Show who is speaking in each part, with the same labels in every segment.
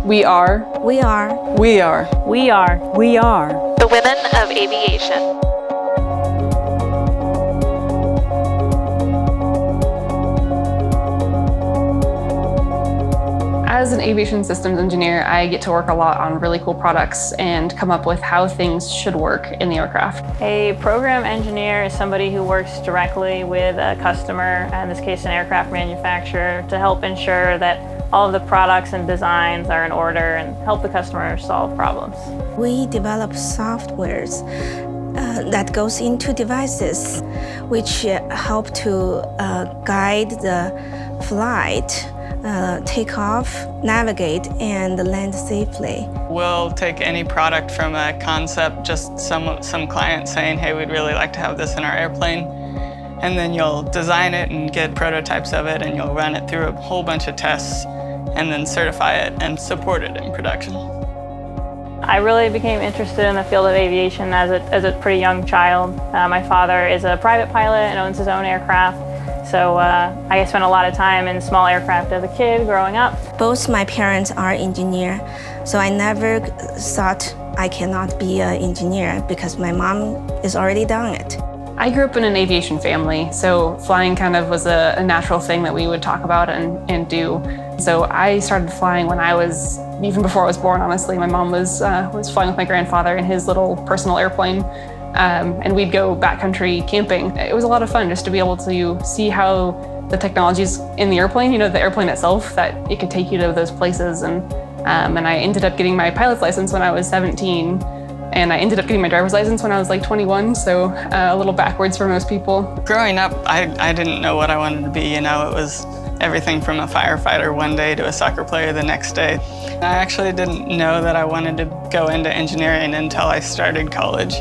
Speaker 1: We are.
Speaker 2: We are.
Speaker 1: We are.
Speaker 3: We are. We are.
Speaker 4: The women of aviation.
Speaker 1: As an aviation systems engineer, I get to work a lot on really cool products and come up with how things should work in the aircraft.
Speaker 3: A program engineer is somebody who works directly with a customer, in this case an aircraft manufacturer, to help ensure that all of the products and designs are in order and help the customer solve problems.
Speaker 2: We develop softwares that goes into devices which help to guide the flight, take off, navigate, and land safely.
Speaker 5: We'll take any product from a concept, just some client saying, hey, we'd really like to have this in our airplane. And then you'll design it and get prototypes of it, and you'll run it through a whole bunch of tests and then certify it and support it in production.
Speaker 3: I really became interested in the field of aviation as a pretty young child. My father is a private pilot and owns his own aircraft. So I spent a lot of time in small aircraft as a kid growing up.
Speaker 2: Both my parents are engineers, so I never thought I cannot be an engineer because my mom is already done it.
Speaker 1: I grew up in an aviation family, so flying kind of was a natural thing that we would talk about and do. So I started flying when I was, even before I was born, honestly. My mom was flying with my grandfather in his little personal airplane. And we'd go backcountry camping. It was a lot of fun just to be able to see how the technology's in the airplane, the airplane itself, that it could take you to those places. And I ended up getting my pilot's license when I was 17. And I ended up getting my driver's license when I was like 21, so a little backwards for most people.
Speaker 5: Growing up, I didn't know what I wanted to be. It was everything from a firefighter one day to a soccer player the next day. I actually didn't know that I wanted to go into engineering until I started college.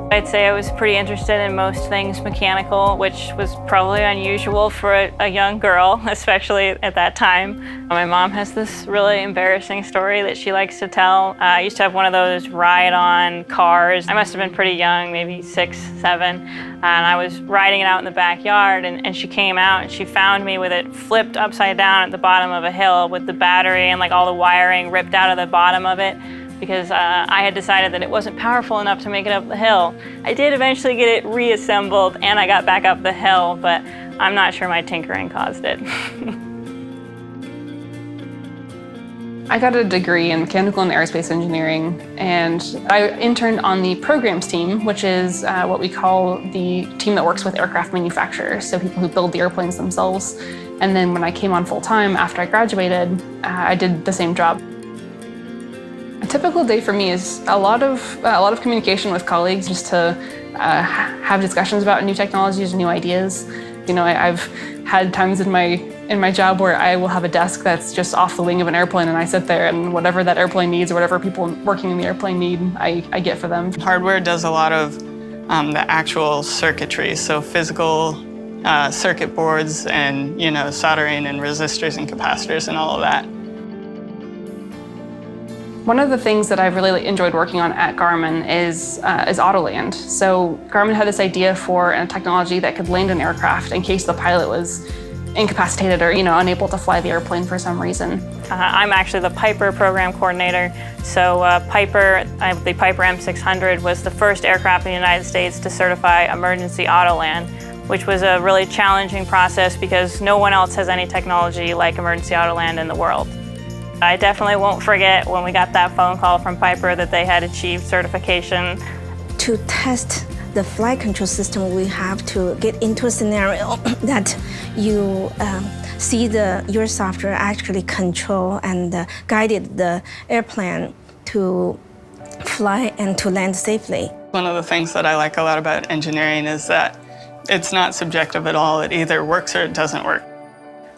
Speaker 3: I'd say I was pretty interested in most things mechanical, which was probably unusual for a young girl, especially at that time. My mom has this really embarrassing story that she likes to tell. I used to have one of those ride-on cars. I must have been pretty young, maybe 6, 7, and I was riding it out in the backyard, and she came out and she found me with it flipped upside down at the bottom of a hill with the battery and all the wiring ripped out of the bottom of it, because I had decided that it wasn't powerful enough to make it up the hill. I did eventually get it reassembled and I got back up the hill, but I'm not sure my tinkering caused it.
Speaker 1: I got a degree in mechanical and aerospace engineering, and I interned on the programs team, which is what we call the team that works with aircraft manufacturers, so people who build the airplanes themselves. And then when I came on full-time after I graduated, I did the same job. A typical day for me is a lot of communication with colleagues, just to have discussions about new technologies, new ideas. I've had times in my job where I will have a desk that's just off the wing of an airplane, and I sit there and whatever that airplane needs or whatever people working in the airplane need, I get for them.
Speaker 5: Hardware does a lot of the actual circuitry, so physical circuit boards and soldering and resistors and capacitors and all of that.
Speaker 1: One of the things that I've really enjoyed working on at Garmin is Autoland. So Garmin had this idea for a technology that could land an aircraft in case the pilot was incapacitated or unable to fly the airplane for some reason.
Speaker 3: I'm actually the Piper program coordinator. So Piper, the Piper M600 was the first aircraft in the United States to certify emergency autoland, which was a really challenging process because no one else has any technology like emergency autoland in the world. I definitely won't forget when we got that phone call from Piper that they had achieved certification.
Speaker 2: To test the flight control system, we have to get into a scenario that you see your software actually control and guided the airplane to fly and to land safely.
Speaker 5: One of the things that I like a lot about engineering is that it's not subjective at all. It either works or it doesn't work.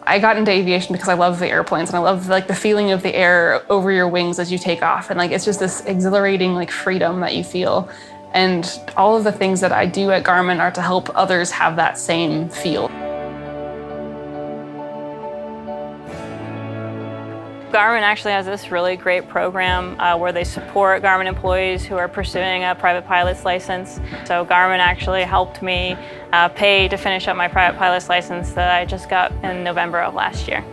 Speaker 1: I got into aviation because I love the airplanes and I love the feeling of the air over your wings as you take off, and it's just this exhilarating freedom that you feel. And all of the things that I do at Garmin are to help others have that same feel.
Speaker 3: Garmin actually has this really great program where they support Garmin employees who are pursuing a private pilot's license. So Garmin actually helped me pay to finish up my private pilot's license that I just got in November of last year.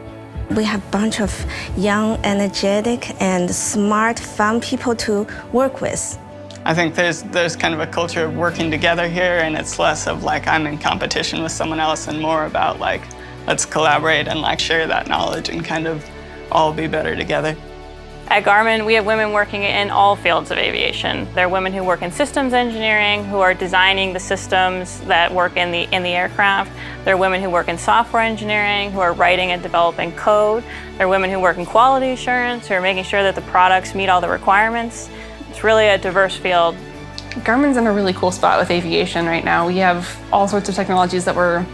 Speaker 2: We have a bunch of young, energetic, and smart, fun people to work with.
Speaker 5: I think there's kind of a culture of working together here, and it's less of like I'm in competition with someone else and more about like let's collaborate and like share that knowledge and kind of all be better together.
Speaker 3: At Garmin, we have women working in all fields of aviation. There are women who work in systems engineering, who are designing the systems that work in the aircraft. There are women who work in software engineering, who are writing and developing code. There are women who work in quality assurance, who are making sure that the products meet all the requirements. It's really a diverse field.
Speaker 1: Garmin's in a really cool spot with aviation right now. We have all sorts of technologies that we're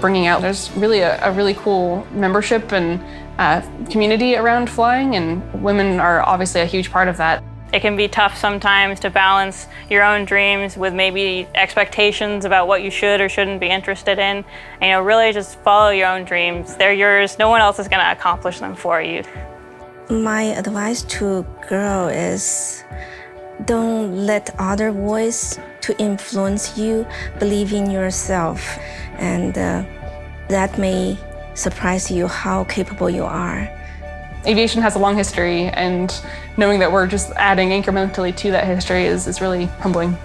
Speaker 1: bringing out. There's really a really cool membership and community around flying, and women are obviously a huge part of that.
Speaker 3: It can be tough sometimes to balance your own dreams with maybe expectations about what you should or shouldn't be interested in. And, really just follow your own dreams. They're yours. No one else is going to accomplish them for you.
Speaker 2: My advice to girls is don't let other voice to influence you. Believe in yourself, and that may surprise you how capable you are.
Speaker 1: Aviation has a long history, and knowing that we're just adding incrementally to that history is really humbling.